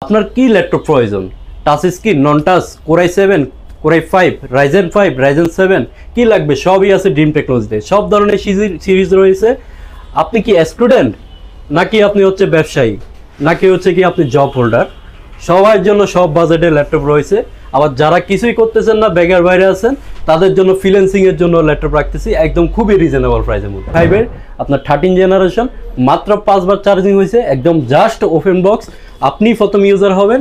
আপনার কি ল্যাপটপ প্রয়োজন, টাচ স্ক্রিন, নন touch, core i 7, core i 5, Ryzen 5, Ryzen 7 কি লাগবে সবই আছে ড্রিম টেকনোলজিতে। সব ধরনের সিরিজ রয়েছে। আপনি কি স্টুডেন্ট নাকি আপনি হচ্ছে ব্যবসায়ী নাকি হচ্ছে কি আপনি জব হোল্ডার, সবার জন্য সব বাজেটের ল্যাপটপ রয়েছে। আবার যারা কিছুই করতেছেন না, ব্যাগের বাইরে আছেন, তাদের জন্য ফ্রিল্যান্সিং এর জন্য ল্যাপটপ রাখতেছি একদম খুবই রিজনেবল প্রাইসের মধ্যে। 5 এর আপনার 13 জেনারেশন, মাত্র 5 বার চার্জিং হয়েছে, একদম জাস্ট ওপেন বক্স। আপনি প্রথম ইউজার হবেন,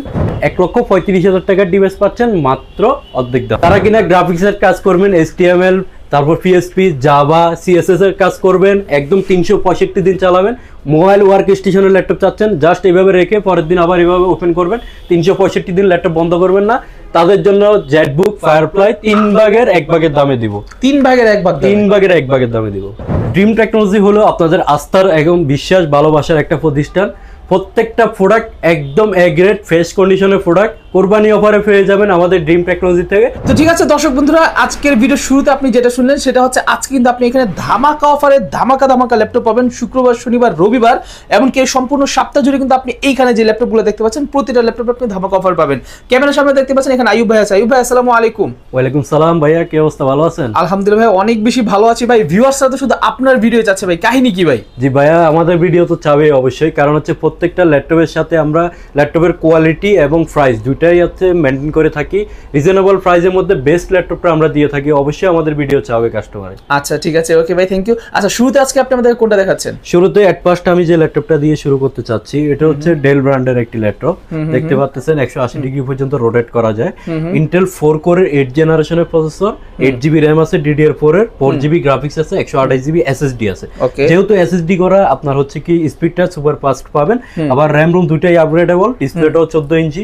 1,35,000 টাকার ডিভাইস পাচ্ছেন মাত্র অর্ধেক দাম। তারা কিনা গ্রাফিক্সের কাজ করবেন, HTML, তারপর PHP, জাভা, CSS এর কাজ করবেন, একদম 365 দিন চালাবেন। মোবাইল ওয়ার্ক স্টেশনের ল্যাপটপ চাচ্ছেন, জাস্ট এইভাবে রেখে পরের দিন আবার এইভাবে ওপেন করবেন, 365 দিন ল্যাপটপ বন্ধ করবেন না। তাদের জন্য জেটবুক, ফায়ারফ্লাই 3 ভাগের 1 ভাগের দামে দিব। 3 ভাগের 1 ভাগ, 3 ভাগের 1 ভাগের দামে দিব। ড্রিম টেকনোলজি হলো আপনাদের আস্থার এবং বিশ্বাস ভালোবাসার একটা প্রতিষ্ঠান। প্রত্যেকটা প্রোডাক্ট একদম এ গ্রেড ফ্রেশ কন্ডিশনের প্রোডাক্ট কোরবানি অফারে পেয়ে যাবেন আমাদের ড্রিম টেকনোলজি থেকে। তো ঠিক আছে দর্শক বন্ধুরা, আজকের ভিডিও শুরুতে আপনি যেটা শুনলেন সেটা হচ্ছে আজকে কিন্তু আপনি এখানে ধামাকা অফারে ধামাকা ল্যাপটপ পাবেন শুক্রবার, শনিবার, রবিবার, এমনকি সম্পূর্ণ সপ্তাহ জুড়ে কিন্তু আপনি এইখানে যে ল্যাপটপগুলো দেখতে পাচ্ছেন প্রতিটা ল্যাপটপে আপনি ধামাকা অফার পাবেন। ক্যামেরার সামনে দেখতে পাচ্ছেন এখানে আইয়ুব ভাই আছে। আইয়ুব ভাই আসসালামু আলাইকুম। ওয়ালাইকুম সালাম ভাইয়া, কি অবস্থা, ভালো আছেন? আলহামদুলিল্লাহ ভাই, অনেক বেশি ভালো আছি ভাই। ভিউয়ার্সরা তো শুধু আপনার ভিডিও চাচ্ছে ভাই, কাহিনী কি ভাই? জি ভাইয়া, আমাদের ভিডিও তো চাবে অবশ্যই, কারণ হচ্ছে প্রত্যেকটা ল্যাপটপের সাথে আমরা ল্যাপটপের কোয়ালিটি এবং প্রাইস দুটাই হচ্ছে মেনটেন করে থাকি। রিজনেবল প্রাইসের মধ্যে বেস্ট ল্যাপটপটা আমরা দিয়ে থাকি, অবশ্যই আমাদের ভিডিও চাবে কাস্টমার। আচ্ছা ঠিক আছে, ওকে ভাই, থ্যাংক ইউ। আচ্ছা শুরুতে আজকে আপনি আমাদের কোনটা দেখাচ্ছেন? শুরুতে এট ফার্স্ট আমি যে ল্যাপটপটা দিয়ে শুরু করতে চাচ্ছি, এটা হচ্ছে ডেল ব্র্যান্ডের একটি ল্যাপটপ। দেখতে পাচ্ছেন 180 ডিগ্রি পর্যন্ত রোটেট করা যায়। ইন্টেল 4 কোরের 8 জেনারেশনের প্রসেসর, 8GB র্যাম আছে DDR4 এর, 4GB গ্রাফিক্স আছে, 128GB SSD আছে। যেহেতু SSD করা আপনার হচ্ছে কি স্পিডটা সুপার ফাস্ট পাবেন। আবার র্যাম রুম দুটাই আপগ্রেডেবল, ডিসপ্লেটাও 14 ইঞ্চি।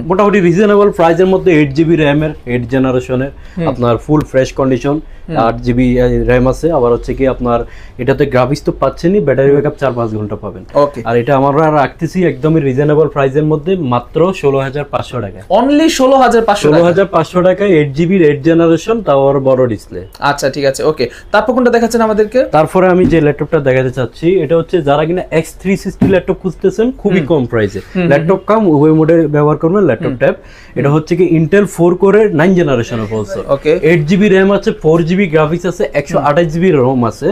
মোটামুটি রিজনেবল প্রাইসের মধ্যে 8GB র্যামের 8 জেনারেশনের আপনার ফুল ফ্রেশ কন্ডিশন, 8GB র্যাম আছে। আবার হচ্ছে কি আপনার এটাতে গ্রাফিক্স তো পাচ্ছেনই, ব্যাটারি ব্যাকআপ 4-5 ঘন্টা পাবেন। আর এটা আমরা রাখতেছি একদমই রিজনেবল প্রাইসের মধ্যে মাত্র 16,500 টাকা। অনলি 16,500 টাকায় 8GB 8 জেনারেশন, তাও আর বড় ডিসপ্লে। আচ্ছা ঠিক আছে, ওকে। তারপর কোনটা দেখাচ্ছেন আমাদেরকে? তারপরে আমি যে ল্যাপটপটা দেখাতে চাচ্ছি, এটা হচ্ছে যারা কিনা X360 ল্যাপটপ খুঁজতেছেন খুবই কম প্রাইসে, ল্যাপটপ কাম উভয় মোডে ব্যবহার করবেন ল্যাপটপ ট্যাব। এটা হচ্ছে কি ইন্টেল 4 কোরের 9 জেনারেশনের প্রসেসর, 8GB র্যাম আছে, 4GB গ্রাফিক্স আছে, 128GB রোম আছে।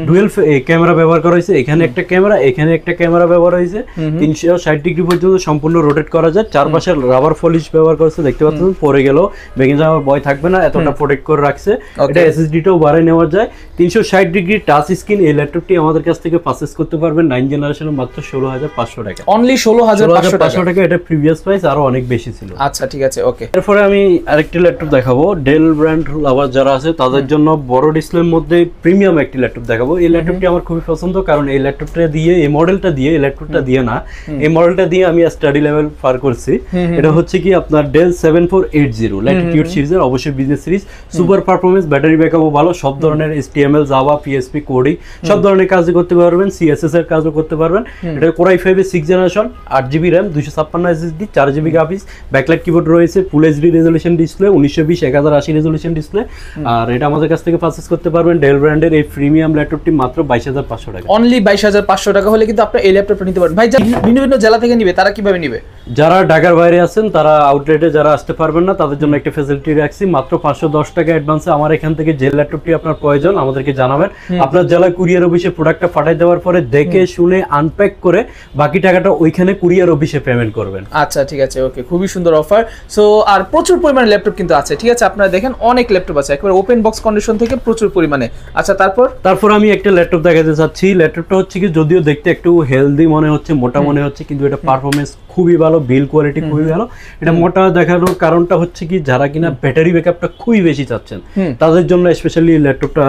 ডুয়াল ক্যামেরা ব্যবহার করা হয়েছে, এখানে একটা ক্যামেরা, এখানে একটা ক্যামেরা ব্যবহার হয়েছে। 360 ডিগ্রি পর্যন্ত সম্পূর্ণ রোটেট করা যায়। চারপাশে রাবার পলিশ ব্যবহার করেছে, দেখতে পাচ্ছেন পরে গেলেও ভেঙে যাওয়ার ভয় থাকবে না, এতটা প্রোটেক্ট করে রাখছে। এটা SSD-টাও বাড়ায় নেওয়া যায়। 360 ডিগ্রি টাচ স্ক্রিন। এই ল্যাপটপটি আমাদের কাছ থেকে পারচেজ করতে পারবেন 9 জেনারেশনের মাত্র 16,500 টাকা। অনলি 16,500 টাকা। এটা প্রিভিয়াস প্রাইস আরো অনেক বেশি ছিল। আচ্ছা ঠিক আছে, ওকে। এরপরে আমি আরেকটি ল্যাপটপ দেখাবো, ডেল ব্র্যান্ড লাভার যারা আছে তাদের জন্য বড় ডিসপ্লের মধ্যে প্রিমিয়াম একটি ল্যাপটপ দেখাবো। এই ল্যাপটপটি আমার খুবই পছন্দ, কারণ এই ল্যাপটপটা দিয়ে, এই মডেলটা দিয়ে, এই ল্যাপটপটা দিয়ে না, এই মডেলটা দিয়ে আমি স্টাডি লেভেল পার করছি। এটা হচ্ছে কি আপনার ডেল 7480 ল্যাটিটিউড সিরিজের, অবশ্যই business series. Super performance, battery ব্যাকআপও ভালো, সব ধরনের HTML, জাভা, PHP কোডিং সব ধরনের কাজ করতে পারবেন, CSS এর কাজও করতে পারবেন। এটা কোরাই 5 এর 6 generation, 8GB RAM, 256 SSD, 4GB graphics, backlight keyboard রয়েছে, full HD resolution display, 1920x1080 resolution display. আর এটা আমাদের কাছ থেকে পারচেজ করতে পারবেন ডেল ব্র্যান্ডের এই প্রিমিয়াম ল্যাপটপটি মাত্র 22,500 টাকা। অনলি 22,500 টাকা হলে কিন্তু আপনি এই ল্যাপটপটা নিতে পারবেন। ভাই ভিন্ন জেলা থেকে নিবে তারা কিভাবে নিবে? যারা ঢাকার বাইরে আছেন, তারা আউটলেটে যারা আসতে পারবেন না, তাদের জন্য একটা ফ্যাসিলিটি রাখছি, মাত্র 510 টাকা অ্যাডভান্সে আমার এখান থেকে যে ল্যাপটপটি আপনার প্রয়োজন আমাদেরকে জানাবেন। আপনার জেলায় কুরিয়ার অফিসে প্রোডাক্টটা পাঠিয়ে দেওয়ার পরে দেখে শুনে আনপ্যাক করে বাকি টাকাটা ওইখানে কুরিয়ার অফিসে পেমেন্ট করবেন। আচ্ছা ঠিক আছে, ওকে, খুবই সুন্দর অফার। সো আর প্রচুর পরিমাণে ল্যাপটপ কিন্তু আছে, ঠিক আছে? আপনারা দেখেন অনেক ল্যাপটপ আছে, একেবারে ওপেন বক্স কন্ডিশন থেকে প্রচুর পরিমাণে। আচ্ছা তারপর আমি একটা ল্যাপটপ দেখাতে চাচ্ছি। ল্যাপটপটা হচ্ছে কি যদিও দেখতে একটু হেলদি মনে হচ্ছে, মোটা মনে হচ্ছে, কিন্তু এটা পারফরমেন্স খুবই ভালো, বিল কোয়ালিটি খুবই ভালো। এটা মোটা দেখানোর কারণটা হচ্ছে কি যারা কিনা ব্যাটারি ব্যাকআপটা খুবই বেশি চাচ্ছেন তাদের জন্য স্পেশালি ল্যাপটপটা।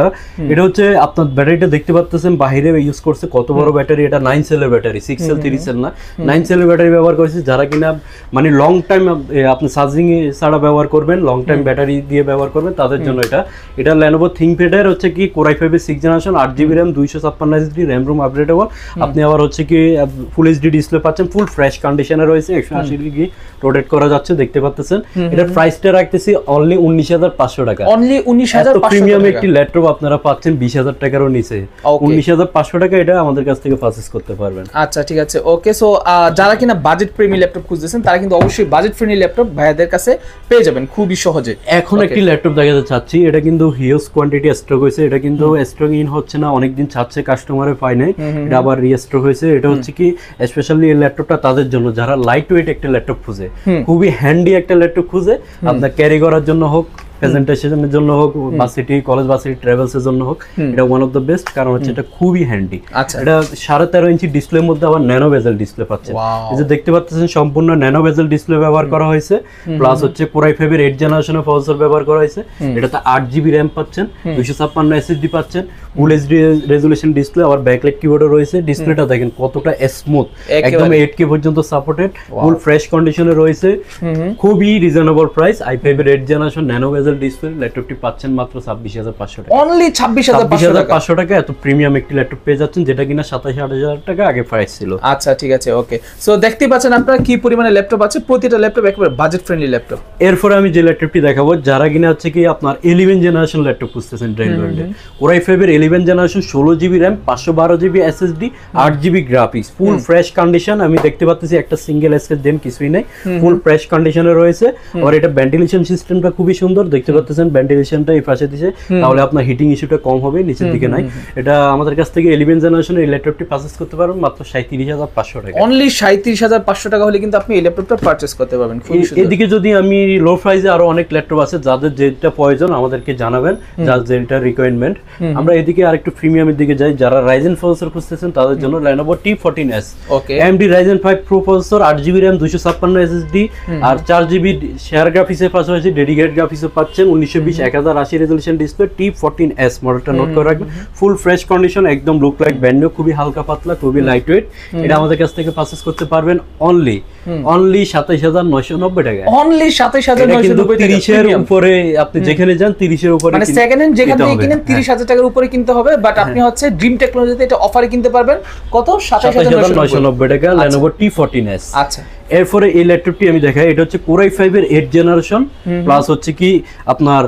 এটা হচ্ছে আপনার ব্যাটারিটা দেখতে পাচ্ছেন বাইরে ইউজ করছে কত বড় ব্যাটারি। এটা 9 সেলের ব্যাটারি, 6 সেল 3 সেল না, 9 সেলের ব্যাটারি ব্যবহার করেছে। যারা কিনা মানে লং টাইম আপনি চার্জিং ছাড়া ব্যবহার করবেন, লং টাইম ব্যাটারি দিয়ে ব্যবহার করবেন, তাদের জন্য এটা Lenovo ThinkPad এর হচ্ছে কি কোরাই 5 এর 6 generation, 8GB RAM, 256 SSD, RAM room upgradeable. আপনি আবার হচ্ছে কি ফুল HD ডিসপ্লে পাচ্ছেন, ফুল ফ্রেশ কন্ডিশনে রয়েছে, 180 ডিগ্রি রোটেট করা যাচ্ছে, দেখতে পাচ্ছেন। এটা প্রাইসটা রাখতেছি অনলি 19,500 টাকা। অনলি 19,500 প্রিমিয়াম একটি ল্যাপটপ আপনারা পাচ্ছেন 20,000 টাকারও নিচে। 19,500 টাকা এটা আমাদের কাছ থেকে পারচেজ করতে পারবেন। আচ্ছা ঠিক আছে, আছে। ওকে, সো যারা কিনা বাজেট ফ্রেন্ডলি ল্যাপটপ খুঁজতেছেন তারা কিন্তু অবশ্যই বাজেট ফ্রেন্ডলি ল্যাপটপ ভাইয়াদের কাছে পেয়ে যাবেন খুবই সহজে। এখন একটি ল্যাপটপ দেখাতে চাচ্ছি, এটা কিন্তু হিউজ কোয়ান্টিটি স্টক হয়েছে, এটা কিন্তু স্টক ইন হচ্ছে না, অনেকদিন চাচ্ছে কাস্টমারে পায় নাই, এটা আবার রিস্টক হয়েছে। এটা হচ্ছে কি স্পেশালি এই ল্যাপটপটা তাদের জন্য যারা লাইট ওয়েট একটা ল্যাপটপ খুঁজে, খুবই হ্যান্ডি একটা ল্যাপটপ খুঁজে, আপনার ক্যারি করার জন্য হোক, প্রেজেন্টেশনের জন্য হোক, ভার্সিটি কলেজ ভার্সিটি ট্রাভেলস এর জন্য হোক, এটা ওয়ান অফ দ্য বেস্ট, কারণ হচ্ছে এটা খুবই হ্যান্ডি। এটা 13.5 ইঞ্চি ডিসপ্লের মধ্যে আবার ন্যানো বেজেল ডিসপ্লে পাচ্ছেন, এই যে দেখতে পাচ্ছেন সম্পূর্ণ ন্যানো বেজেল ডিসপ্লে ব্যবহার করা হয়েছে, প্লাস হচ্ছে Core i5 এর 8 জেনারেশনের প্রসেসর ব্যবহার করা হয়েছে। এটাতে 8GB RAM পাচ্ছেন, 256 SSD পাচ্ছেন, ফুল এইচডি রেজোলিউশন ডিসপ্লে, আবার ব্যাকলাইট কিবোর্ডও রয়েছে। ডিসপ্লেটা দেখেন কতটা স্মুথ, একদম 8K পর্যন্ত সাপোর্টেড, ফুল ফ্রেশ কন্ডিশনে রয়েছে, খুবই রিজনেবল প্রাইস। i5 এর 8 জেনারেশন ন্যানো বেজেল ডিসপ্লে ল্যাপটপটি পাচ্ছেন মাত্র 26,500 টাকা, অনলি 26,500 টাকা। এত প্রিমিয়াম একটি ল্যাপটপ পেয়ে যাচ্ছেন, যেটা কিনা 27,000 টাকা আগে প্রাইস ছিল। আচ্ছা ঠিক আছে, ওকে। সো দেখতে পাচ্ছেন আপনারা কি পরিমাণে ল্যাপটপ আছে, প্রতিটা ল্যাপটপ একেবারে বাজেট ফ্রেন্ডলি ল্যাপটপ। এরপরে আমি যে ল্যাপটপটি দেখাবো, যারা কিনা হচ্ছে কি আপনার 11 জেনারেশন ল্যাপটপ খুঁজতেছেন ডেল ওয়ার্ল্ডে, Core i5 এর 11 generation 16GB RAM 512GB SSD 8GB graphics, full fresh condition. আমি দেখতে পাচ্ছি একটা সিঙ্গেল স্ক্র্যাচ দেন কিছুই নাই, ফুল ফ্রেশ কন্ডিশনে রয়েছে। আর এটা ভেন্টিলেশন সিস্টেমটা খুবই সুন্দর, দেখতে পাচ্ছেন ভেন্টিলেশনটা এই পাশে দিয়েছে, তাহলে আপনার হিটিং ইস্যুটা কম হবে, নিচের দিকে নাই। এটা আমাদের কাছ থেকে 11 জেনারেশনের এই ল্যাপটপটি পারচেজ করতে পারবেন মাত্র 37,500 টাকা। অনলি 37,500 টাকা হলে কিন্তু আপনি এই ল্যাপটপটা পারচেজ করতে পারবেন। এদিকে যদি আমি লো প্রাইসে আরো অনেক ল্যাপটপ আছে, যাদের যেটা প্রয়োজন আমাদেরকে জানাবেন, যার যেটা রিকোয়ারমেন্ট। আমরা এদিকে আরেকটু প্রিমিয়ামের দিকে যাই, যারা Ryzen প্রসেসর খুঁজতেছেন তাদের জন্য Lenovo T14S AMD Ryzen 5 Pro processor, 8GB RAM 256 SSD আর 4GB শেয়ার গ্রাফিক্সের পাশাপাশি ডেডিকেটেড গ্রাফিক্সও পাচ্ছেন। 1920 1080 রেজোলিউশন ডিসপ্লে, T14S মডেলটা নোট করে রাখবেন, ফুল ফ্রেশ কন্ডিশন, একদম লুক লাইক ব্র্যান্ড নিউ, খুবই হালকা পাতলা, খুবই লাইট ওয়েট। এটা আমাদের কাছ থেকে পারচেজ করতে পারবেন অনলি 27,990 টাকা। অনলি 27,990 টাকা। 30 এর উপরে আপনি যেখানে যান 30 এর উপরে, মানে সেকেন্ড হ্যান্ড যেখান থেকে কিনেন 30,000 টাকার উপরে কিনতে হবে, বাট আপনি হচ্ছে ড্রিম টেকনোলজিতে এটা অফারে কিনতে পারবেন কত? 27,990 টাকা Lenovo T14S। আচ্ছা, এরপরে এই ল্যাপটপটি আমি দেখাই, এটা হচ্ছে Core i5 এর 8 জেনারেশন প্লাস হচ্ছে কি আপনার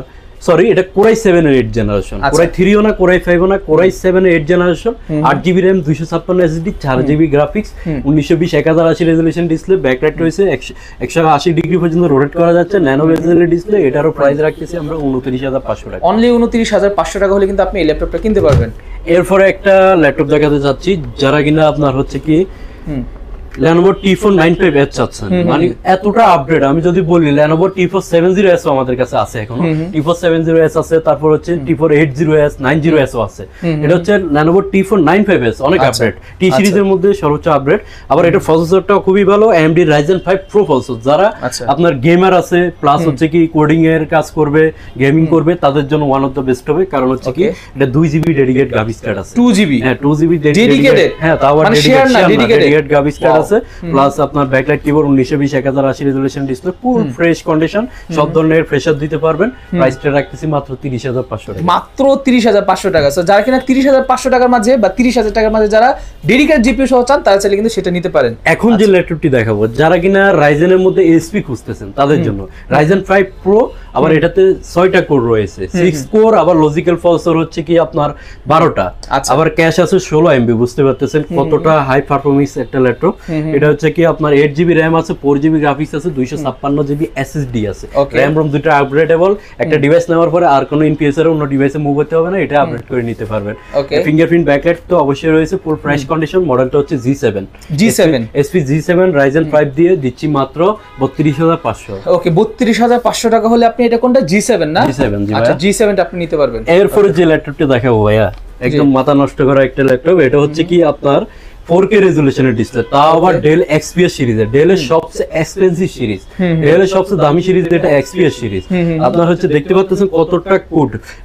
সরি এটা Core i7 এর 8 জেনারেশন, Core i3 ও না, Core i5 ও না, Core i7 এর 8 generation, 8GB RAM 256 SSD 4GB graphics, 1920 1080 resolution display, backlight রয়েছে, 180 ডিগ্রি পর্যন্ত রোটেট করা যাচ্ছে, ন্যানো বেজেলের ডিসপ্লে। এটারও প্রাইস রাখতেছি আমরা 29,500 টাকা। অনলি 29,500 টাকা হলে কিন্তু আপনি এই ল্যাপটপটা কিনতে পারবেন। এরপরে একটা ল্যাপটপ দেখাতে চাচ্ছি, যারা কিনা আপনার হচ্ছে কি Lenovo T495S চাচ্ছেন, মানে এতটা আপডেট। আমি যদি বলি Lenovo T470S ও আমাদের কাছে আছে, এখনো T470S আছে, তারপর হচ্ছে T480S 90S ও আছে। এটা হচ্ছে Lenovo T495S, অনেক আপডেট, T সিরিজের মধ্যে সর্বোচ্চ আপডেট। আবার এটা প্রসেসরটাও খুবই ভালো, AMD Ryzen 5 Pro প্রসেসর। যারা আপনার গেমার আছে প্লাস হচ্ছে কি কোডিং এর কাজ করবে, গেমিং করবে, তাদের জন্য ওয়ান অফ দ্য বেস্ট হবে, কারণ হচ্ছে কি এটা 2GB ডেডিকেটেড গ্রাফিক্স কার্ড আছে। 2GB, হ্যাঁ 2GB ডেডিকেটেড, হ্যাঁ তাও মানে শেয়ার না, ডেডিকেটেড গ্রাফিক্স কার্ড আছে, প্লাস আপনার ব্যাকলাইট কিবোর্ড, 1920 1080 রেজোলিউশন ডিসপ্লে, ফুল ফ্রেশ কন্ডিশন, সব ধরনের প্রেসার দিতে পারবেন। প্রাইসটা রাখতেছি মাত্র 30,500 টাকা, মাত্র 30,500 টাকা। সো যারা কিনা 30,500 টাকার মাঝে বা 30,000 টাকার মাঝে যারা ডেডিকেটেড জিপিইউ সহ চান, তারা চাইলে কিন্তু সেটা নিতে পারেন। এখন যে ল্যাপটপটি দেখাবো, যারা কিনা Ryzen এর মধ্যে এসপি খুঁজতেছেন তাদের জন্য Ryzen 5 Pro, আবার এটাতে 6টা কোর রয়েছে, 6 কোর, আবার লজিক্যাল প্রসেসর হচ্ছে কি আপনার 12টা, আবার ক্যাশ আছে 16 MB। বুঝতে পারতেছেন কতটা হাই পারফরম্যান্স একটা ল্যাপটপ। এটা হচ্ছে কি আপনার 8GB RAM আছে, 4GB গ্রাফিক্স আছে, 256GB SSD আছে, RAM ROM দুটো আপগ্রেডেবল। একটা ডিভাইস নেওয়ার পরে আর কোনো ইনপিএস এর অন্য ডিভাইসে মুভ করতে হবে না, এটা আপগ্রেড করে নিতে পারবেন। ফিঙ্গারপ্রিন্ট ব্যাকলাইট তো অবশ্যই রয়েছে, ফুল ফ্রেশ কন্ডিশন। মডেলটা হচ্ছে G7 SP G7 Ryzen 5 দিয়ে দিচ্ছি মাত্র 32,500। ওকে, 32,500 টাকা হলে আপনি এটা কোনটা G7 না? G7 আচ্ছা, G7 টা আপনি নিতে পারবেন। এরপরে যে ল্যাপটপটা দেখাবো ভাইয়া, একদম মাথা নষ্ট করা একটা ল্যাপটপ। এটা হচ্ছে কি আপনার 4K রেজোলিউশনের ডিসপ্লে, তাও আবার ডেল XPS সিরিজের, ডেলের সবচেয়ে এক্সপেন্সিভ সিরিজ, ডেলের সবচেয়ে দামি সিরিজ এটা XPS সিরিজ। আপনার হচ্ছে দেখতে পাচ্ছেন কতটা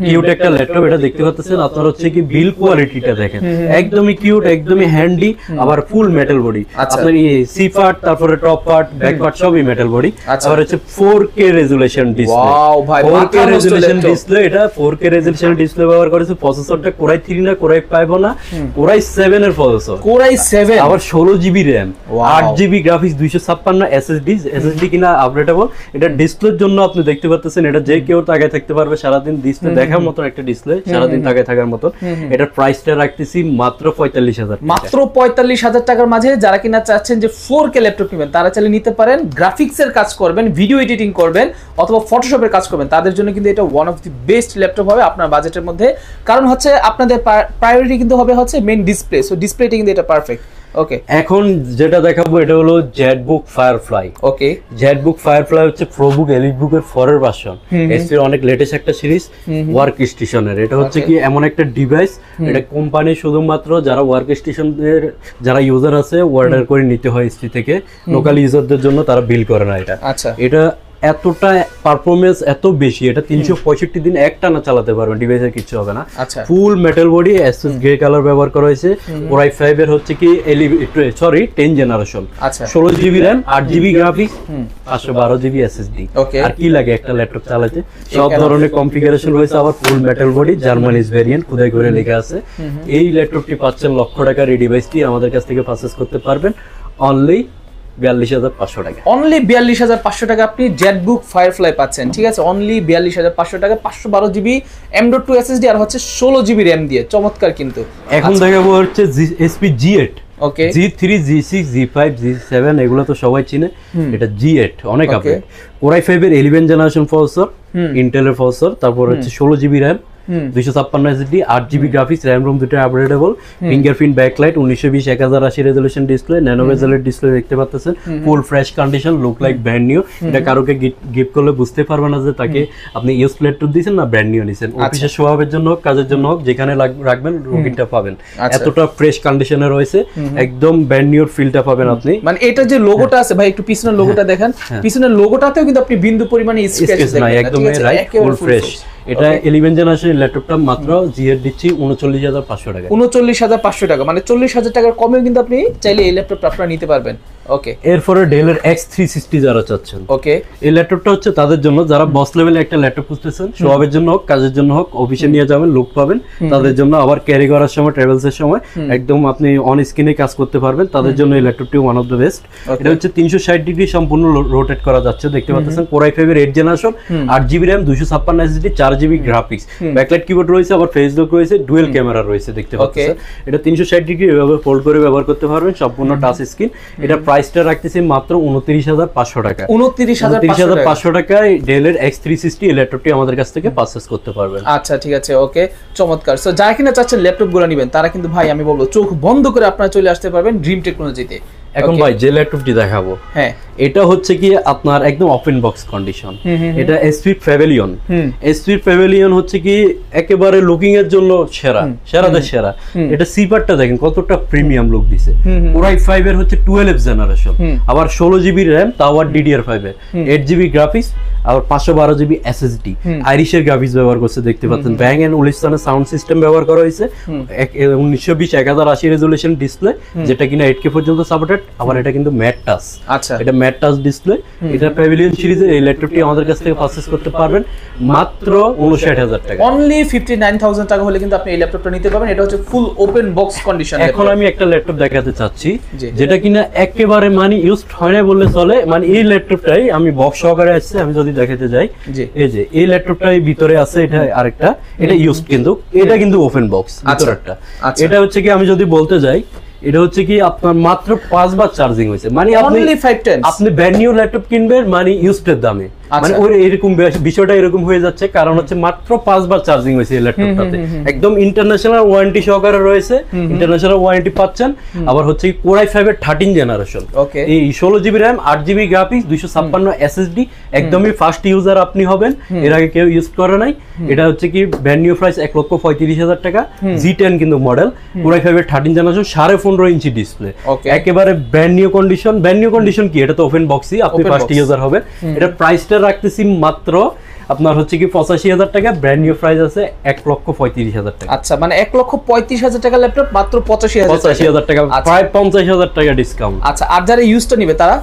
কিউট একটা ল্যাপটপ। এটা দেখতে পাচ্ছেন আপনার হচ্ছে কি বিল্ড কোয়ালিটিটা দেখেন, একদমই কিউট, একদমই হ্যান্ডি, আবার ফুল মেটাল বডি। আপনার এই সি পার্ট, তারপরে টপ পার্ট, ব্যাক পার্ট সবই মেটাল বডি। আবার হচ্ছে 4K রেজোলিউশন ডিসপ্লে, ওয়াও ভাই, 4K রেজোলিউশন ডিসপ্লে। এটা 4K রেজোলিউশন ডিসপ্লে ব্যবহার করেছে। প্রসেসরটা Core i3 না, Core i5 না, Core i7 এর প্রসেসর, Core i7 আবার 16GB RAM 8GB graphics 256 SSD কিনা আপডেটেবল। এটা ডিসপ্লের জন্য আপনি দেখতে পাচ্ছেন, এটা যে কেউ তাকায় থাকতে পারবে সারাদিন, ডিসপ্লে দেখার মতো একটা ডিসপ্লে, সারাদিন তাকায় থাকার মতো। এটার প্রাইসটা রাখতেছি মাত্র 45,000 টাকা। মাত্র 45,000 টাকার মাঝে যারা কিনা চাচ্ছেন যে 4K ল্যাপটপ নেবেন তারা চাইলে নিতে পারেন। গ্রাফিক্সের কাজ করবেন, ভিডিও এডিটিং করবেন অথবা ফটোশপের কাজ করবেন, তাদের জন্য কিন্তু এটা one of the best laptop হবে আপনার বাজেটের মধ্যে। কারণ হচ্ছে আপনাদের প্রায়োরিটি কিন্তু হবে হচ্ছে মেইন ডিসপ্লে, সো ডিসপ্লেটা কিন্তু এটা পারফেক্ট। ওকে, এখন যেটা দেখাবো এটা হলো জেটবুক ফায়ারফ্লাই। ওকে, জেটবুক ফায়ারফ্লাই হচ্ছে প্রোবুক এলিটবুকের 4 এর ভার্সন, এসপির অনেক লেটেস্ট একটা সিরিজ ওয়ার্ক স্টেশনের। এটা হচ্ছে কি এমন একটা ডিভাইস, এটা কোম্পানি শুধুমাত্র যারা ওয়ার্ক স্টেশনের যারা ইউজার আছে অর্ডার করে নিতে হয় এসপি থেকে, লোকাল ইউজারদের জন্য তারা বিল করে না এটা। আচ্ছা, এটা এতটা পারফরমেন্স এত বেশি, এটা 365 দিন একটানা চালাতে পারবেন, ডিভাইসের কিছু হবে না। আচ্ছা, ফুল metal body, SS grey colour ব্যবহার করা হয়েছে। Core i5 এর হচ্ছে কি 10 জেনারেশন, আচ্ছা, 16GB RAM 8GB graphics 512GB SSD। ওকে, আর কি লাগে একটা ল্যাপটপ চালাতে, সব ধরনের কনফিগারেশন রয়েছে। আবার ফুল মেটাল বডি, জার্মানিজ ভেরিয়েন্ট খোদাই করে লেখা আছে। এই ল্যাপটপটি পাচ্ছেন লক্ষ টাকার। এই ডিভাইসটি আমাদের কাছ থেকে পারচেজ করতে পারবেন অনলি 42,500 টাকা। অনলি 42,500 টাকা আপনি জেটবুক ফায়ারফ্লাই পাচ্ছেন, ঠিক আছে, অনলি 42,500 টাকা, 512GB M.2 SSD আর হচ্ছে 16GB RAM দিয়ে, চমৎকার কিন্তু। এখন দেখাবো হচ্ছে SP G8, ওকে, G3, G6, G5, G7 এগুলো তো সবাই চিনে, এটা G8 অনেক আপডেট। Core i5 এর 11 জেনারেশন প্রসেসর, ইন্টেলের প্রসেসর, তারপর হচ্ছে 16GB RAM 256 SSD 8GB graphics, RAM ROM দুটো updatable, fingerprint backlight, 1920 1080 resolution display, nano বেজেলের ডিসপ্লে দেখতে পাচ্ছেন, full fresh condition, look like brand new. এটা কারোকে গিফট করলে বুঝতে পারবে না যে তাকে আপনি ইউজ ল্যাপটপ দিয়েছেন না ব্র্যান্ড নিউ নিছেন। অফিসে শোয়াবের জন্য হোক, কাজের জন্য হোক, যেখানে রাখবেন রুটিনটা পাবেন, এতটা ফ্রেশ কন্ডিশনে রয়েছে, একদম ব্র্যান্ড নিউর ফিলটা পাবেন আপনি। মানে এটা যে লোগোটা আছে ভাই, একটু পিছনের লোগোটা দেখেন, পিছনের লোগোটাতেও কিন্তু আপনি বিন্দু পরিমাণে স্ক্র্যাচ নাই, একদম রাইট, ফুল ফ্রেশ। এটা 11 জেনারেশন ল্যাপটপটা মাত্র জিএর দিচ্ছি 39,500 টাকা। 39,500 টাকা, মানে 40,000 টাকার কমেও কিন্তু আপনি চাইলে এই ল্যাপটপটা আপনারা নিতে পারবেন। ওকে, এরপরে ডেলের X360 যারা চাচ্ছেন, ওকে, এই ল্যাপটপটা হচ্ছে তাদের জন্য যারা বস লেভেলে একটা ল্যাপটপ খুঁজতেছেন, শোয়াবের জন্য হোক, কাজের জন্য হোক, অফিসে নিয়ে যাবেন, লুক পাবেন, তাদের জন্য আবার ক্যারি করার সময়, ট্রাভেলস এর সময় একদম আপনি অন স্ক্রিনে কাজ করতে পারবেন, তাদের জন্য এই ল্যাপটপটি ওয়ান অফ দ্য বেস্ট। এটা হচ্ছে 360 ডিগ্রি সম্পূর্ণ রোটেট করা যাচ্ছে, দেখতে পাচ্ছেন। Core i5 এর 8 generation, 8GB RAM 256 SSD 4GB graphics, backlight keyboard রয়েছে, আবার ফেস লক রয়েছে, ডুয়েল ক্যামেরা রয়েছে, দেখতে পাচ্ছেন। এটা 360 ডিগ্রি এভাবে ফোল্ড করে ব্যবহার করতে পারবেন, সম্পূর্ণ টাচ স্ক্রিন। এটা প্রাইসটা রাখতেছি মাত্র 29,500 টাকা। 29,500 টাকায় ডেলের X360 এই ল্যাপটপটি আমাদের কাছ থেকে পারচেজ করতে পারবেন। আচ্ছা, ঠিক আছে, ওকে, চমৎকার। সো যারা কিনা চাচ্ছেন ল্যাপটপগুলো নেবেন তারা কিন্তু ভাই আমি বলবো চোখ বন্ধ করে আপনারা চলে আসতে পারবেন ড্রিম টেকনোলজিতে। এখন ভাই যে ল্যাপটপটি দেখাবো, হ্যাঁ, এটা হচ্ছে কি আপনার একদম ওপেন বক্স কন্ডিশন। এটা এসপি প্যাভিলিয়ন। এসপি প্যাভিলিয়ন হচ্ছে কি একেবারে লুকিং এর জন্য সেরা, সেরাদের সেরা। এটা সিপারটা দেখেন কতটা প্রিমিয়াম লুক দিছে। Core i5 এর হচ্ছে 12 জেনারেশন, আবার 16GB RAM, তাও আর DDR5 এর, 8GB গ্রাফিক্স, আবার 512GB SSD, আইরিশের গ্রাফিক্স ব্যবহার করছে, দেখতে পাচ্ছেন। ব্যাং এন্ড উলিস্তানের সাউন্ড সিস্টেম ব্যবহার করা হয়েছে, 1920 1080 রেজোলিউশন ডিসপ্লে, যেটা কিনা 8K পর্যন্ত সাপোর্টেড। আবার এটা কিন্তু ম্যাট টাচ, আচ্ছা, এটা ম্যাট টাচ ডিসপ্লে। এটা প্যাভিলিয়ন সিরিজের এই ল্যাপটপটি আমাদের কাছ থেকে পারচেজ করতে পারবেন মাত্র 59,000 টাকা। অনলি 59,000 টাকা হলে কিন্তু আপনি এই ল্যাপটপটা নিতে পারবেন। এটা হচ্ছে ফুল ওপেন বক্স কন্ডিশন। এখন আমি একটা ল্যাপটপ দেখাতে চাচ্ছি যেটা কিনা একেবারে মানে ইউজড হয় না বললে চলে। মানে এই ল্যাপটপটাই আমি বক্স সহকারে আসছে, আমি যদি দেখাতে যাই, এই যে এই ল্যাপটপটাই ভিতরে আছে, এটা আরেকটা, এটা ইউজড, কিন্তু এটা কিন্তু ওপেন বক্স ভিতরটা। এটা হচ্ছে কি আমি যদি বলতে যাই, এটা হচ্ছে কি আপনার মাত্র 5 বার চার্জিং হয়েছে। মানে আপনি ব্র্যান্ড নিউ ল্যাপটপ কিনবেন মানে ইউজড এর দামে, মানে ওই এরকম বিষয়টা এরকম হয়ে যাচ্ছে, কারণ হচ্ছে মাত্র 5 বার চার্জিং হয়েছে এই ল্যাপটপটাতে। একদম ইন্টারন্যাশনাল ওয়ারেন্টি সহকারে রয়েছে, ইন্টারন্যাশনাল ওয়ারেন্টি পাচ্ছেন। আবার হচ্ছে Core i5 এর 13 জেনারেশন, এই 16GB RAM 8GB graphics 256 SSD, একদমই ফার্স্ট ইউজার আপনি হবেন, এর আগে কেউ ইউজ করে নাই। এটা হচ্ছে কি ব্র্যান্ড নিউ প্রাইস 1,35,000 টাকা। G10 কিন্তু মডেল, Core i5 এর 13 জেনারেশন, 15.5 ইঞ্চি ডিসপ্লে, একেবারে brand new condition. Brand new condition কি, এটা তো ওপেন বক্সই, আপনি ফার্স্ট ইউজার হবেন। এটা প্রাইসটা রাখতেছি মাত্র আপনার হচ্ছে কি 85,000 টাকা। ব্র্যান্ড নিউ প্রাইস আছে 1,35,000 টাকা। আচ্ছা, মানে 1,35,000 টাকা ল্যাপটপ মাত্র 85,000 টাকা, প্রায় 50,000 টাকা ডিসকাউন্ট। আচ্ছা, আর যারা ইউজটা নেবে তারা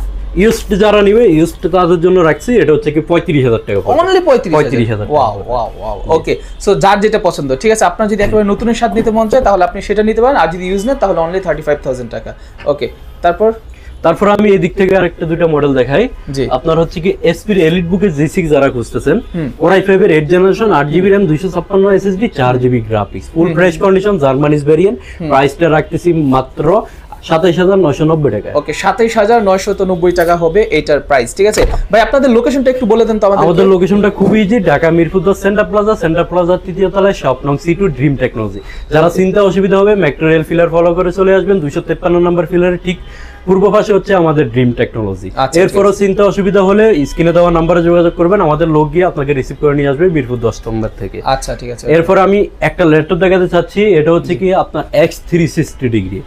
ইউজড যারা নিবে ইউজড তাদের জন্য রাখছি, এটা হচ্ছে কি 35,000 টাকা পড়বে। অনলি 35,000 টাকা। Wow wow wow okay. So যার যেটা পছন্দ, ঠিক আছে, আপনার যদি একেবারে নতুনের স্বাদ নিতে মন চায় তাহলে আপনি সেটা নিতে পারেন, আর যদি ইউজ নেন তাহলে অনলি 35,000 টাকা। ওকে, তারপর আমি এদিক থেকে আরেকটা দুইটা মডেল দেখাই। আপনার হচ্ছে কি এসপির এলিট বুকে G6 যারা খুঁজতেছেন, Core i5 এর 8 generation 8GB RAM 256 SSD 4GB graphics, full fresh condition Germany's variant, প্রাইসটা রাখতেছি মাত্র 27,990 টাকা। ওকে, 27,990 টাকা হবে এটার প্রাইস, ঠিক আছে ভাই। আপনাদের লোকেশনটা একটু বলে দেন তো আমাদের। আমাদের লোকেশনটা খুবই ইজি, ঢাকা মিরপুর 10 সেন্টার প্লাজার তৃতীয় তলায় শপ নং C2 ড্রিম টেকনোলজি। যারা চিন্তা অসুবিধা হবে মেট্রো রেল ফিলার ফলো করে চলে আসবেন, 253 নম্বর ফিলারের ঠিক পূর্ব পাশে হচ্ছে আমাদের ড্রিম টেকনোলজি। এরপরও চিন্তা অসুবিধা হলে স্ক্রিনে দেওয়া নাম্বারে যোগাযোগ করবেন, আমাদের লোক গিয়ে আপনাকে রিসিভ করে নিয়ে আসবে মিরপুর 10 নম্বর থেকে। আচ্ছা, ঠিক আছে। এরপর আমি একটা ল্যাপটপ দেখাতে চাচ্ছি, এটা হচ্ছে কি আপনার X360 ডিগ্রি।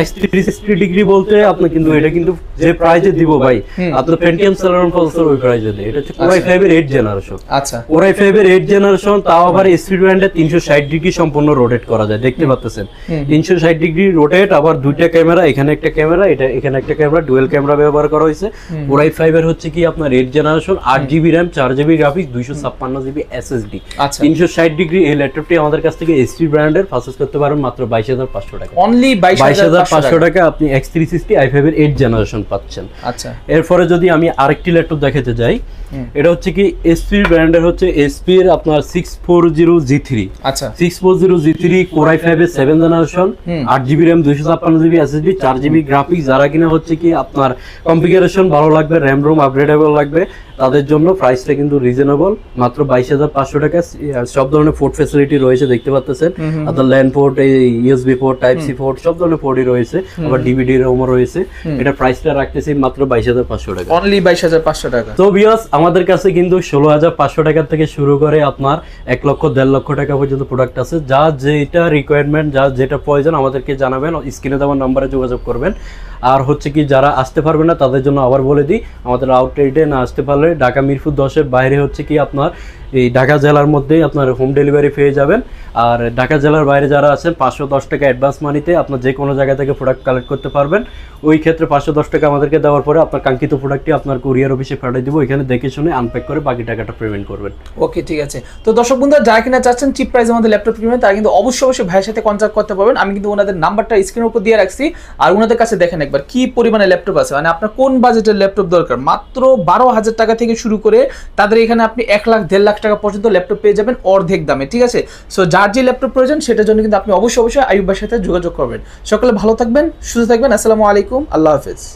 X360 ডিগ্রি বলতে আপনি কিন্তু এটা কিন্তু যে প্রাইজে দিব ভাই, আপনার পেন্টিয়াম সেলেরন প্রসেসর ওই প্রাইজে দেয়। এটা হচ্ছে Core i5 এর 8 জেনারেশন। আচ্ছা, Core i5 এর 8 জেনারেশন, তাও আবার এসপি ব্র্যান্ডে 360 ডিগ্রি সম্পূর্ণ রোটেট করা যায়, দেখতে পাচ্ছেন 360 ডিগ্রি রোটেট, আবার দুইটা ক্যামেরা, এখানে একটা ক্যামেরা, এটা এখানে একটা ক্যামেরা, ডুয়াল ক্যামেরা ব্যবহার করা হয়েছে। Core i5 এর হচ্ছে কি আপনার 8 generation 8GB RAM 4GB graphics 256GB SSD 360 degree. এই ল্যাপটপটি আমাদের কাছ থেকে এসপি ব্র্যান্ডের পারচেজ করতে পারেন মাত্র 22,500 টাকা। অনলি 22,500 টাকা আপনি X360 i5 এর 8 জেনারেশন পাচ্ছেন। আচ্ছা, এরপরে যদি আমি আরেকটি ল্যাপটপ দেখাতে যাই, এটা হচ্ছে কি এসপি ব্র্যান্ডের হচ্ছে এসপি এর আপনার 640G3। আচ্ছা, 640G3 Core i5 এর 7 generation 8GB RAM 256GB SSD 4GB graphics. যারা কিনা হচ্ছে কি আপনার কনফিগারেশন ভালো লাগবে, RAM ROM আপগ্রেডেবল লাগবে, তাদের জন্য প্রাইসটা কিন্তু রিজনেবল, মাত্র 22,500 টাকা। সব ধরনের পোর্ট ফ্যাসিলিটি রয়েছে, দেখতে পাচ্ছেন আপনার LAN port, USB port, type C port, সব ধরনের পোর্টই রয়েছে, আবার ডিভিডি রোমও রয়েছে। এটা প্রাইসটা রাখতেছি মাত্র 22,500 টাকা, অনলি 22,500 টাকা। তো ভিউয়ার্স আমাদের কাছে কিন্তু 16,500 টাকা থেকে শুরু করে আপনার 1 লক্ষ 1.5 লক্ষ টাকা পর্যন্ত প্রোডাক্ট আছে। যা যেটা রিকোয়ারমেন্ট, যা যেটা প্রয়োজন আমাদেরকে জানাবেন, স্ক্রিনে দেওয়া নাম্বারে যোগাযোগ করবেন। আর হচ্ছে কি যারা আসতে পারবে না তাদের জন্য আবার বলে দিই, আমাদের আউটলেটে না আসতে পারলে ঢাকা মিরপুর 10-এর বাইরে হচ্ছে কি আপনার এই ঢাকা জেলার মধ্যেই আপনার হোম ডেলিভারি পেয়ে যাবেন। আর ঢাকা জেলার বাইরে যারা আছেন 510 টাকা অ্যাডভান্স মানিতে আপনার যে কোনো জায়গা থেকে প্রোডাক্ট কালেক্ট করতে পারবেন। ওই ক্ষেত্রে 510 টাকা আমাদেরকে দেওয়ার পরে আপনার কাঙ্ক্ষিত প্রোডাক্টটি আপনার কুরিয়ার অফিসে পাঠিয়ে দিব, এখানে দেখে শুনে আনপ্যাক করে বাকি টাকাটা পেমেন্ট করবেন। ওকে, ঠিক আছে। তো দর্শক বন্ধুরা যারা কিনা চাচ্ছেন চিপ প্রাইসে আমাদের ল্যাপটপ কিনবেন, তারা কিন্তু অবশ্যই ভাইয়ের সাথে কন্ট্যাক্ট করতে পারবেন। আমি কিন্তু ওনাদের নাম্বারটা স্ক্রিনের উপর দিয়ে রাখছি, আর ওনাদের কাছে দেখেন একবার কি পরিমাণে ল্যাপটপ আছে, মানে আপনার কোন বাজেটের ল্যাপটপ দরকার, মাত্র 12,000 টাকা থেকে শুরু করে তাদের এখানে আপনি 1 লাখ 1.5 লাখ টাকা পর্যন্ত ল্যাপটপ পেয়ে যাবেন অর্ধেক দামে, ঠিক আছে। সো যার যে ল্যাপটপ প্রয়োজন সেটার জন্য কিন্তু আপনি অবশ্যই আইয়ুব ভাইয়ের সাথে যোগাযোগ করবেন। সকলে ভালো থাকবেন, সুস্থ থাকবেন। আসসালামু আলাইকুম, আল্লাহ হাফেজ।